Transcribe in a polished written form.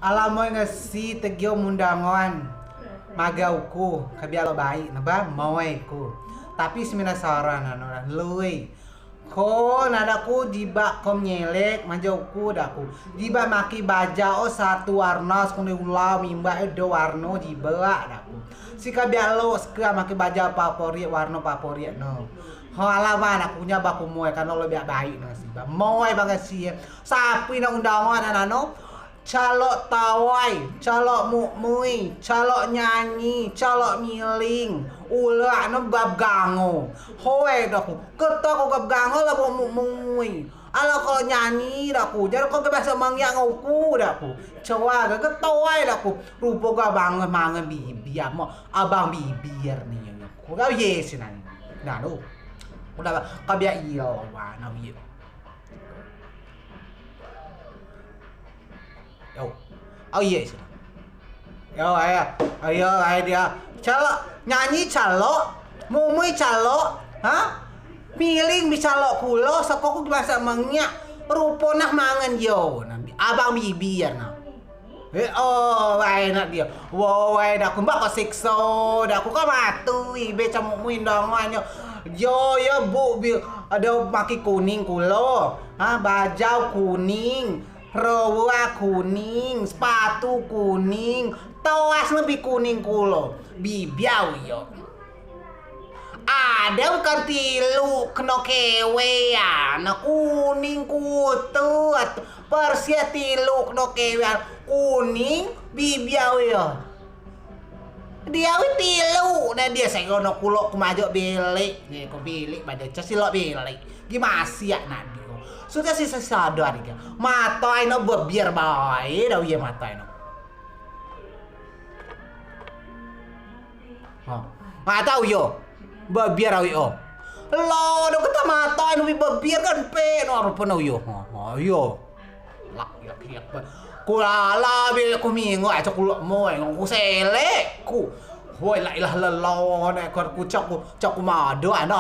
Alamoy nga si tegyo mundangon. Magawku, kabialo baik na ba? Maway ko. Tapi seminasaran ano luy. Ko nadaku jiba kom nyelek manjauku daku. Jiba maki baja o satu warna sekuni ulau mimba do warno jiba daku. Si kabialo sekra maki baja favorit warna favorit no. Ho alaman aku nya baku moy kan lebih baik na si ba. Moy banget sih. Sapi na undangan anano. Calok tawai, calok mukmui, calok nyanyi, calok miling, ulah no bab gango. Hoe daku, ketok ko bab gango lah mukmui. Ala kalau nyanyi daku, jadi kau kebiasa mangyang aku daku. Coba gak ketawai daku, rupo gak banget mangan bibir, mau abang bibir nih. Kau gak yes nani, nah no, udah kau biar iya wah nah iya. Yo, oh iya sih. Yo, ayo dia. Calo nyanyi calo, mumui calo, hah? Miling bisa calo kulo, sekoku bahasa mangnya, rupo nak mangan yo, abang bibir nah. Oh, enak dia. Wow, dah aku mbak kau sikso, dah aku kan matu, ibe camuk muindangannya. Yo, bu, ada maki kuning kulo, bajau kuning. Rawa kuning, sepatu kuning, tawas lebih kuning kulo, bibiau yo. Ada bukan tilu kena kewe ya, na kuning kutu, persia tilu kena kewe kuning, bibiau yo. Dia tilu, dan dia saya kono kulo kemajok belik, nih kok belik pada casilok belik, gimana sih ya nadi? Sudah sih sadar ya. Mata ino bebiar baik dah ya mata ino. Nggak tahu yo. Bebiar awi yo. Lo do kata mata ino bebiar kan pe no rupa yo. Yo. Lak. Kulala bil ku mingo aja kulok moy ku selek ku. Hoi la ilah lelo nek ku cak ku mado ana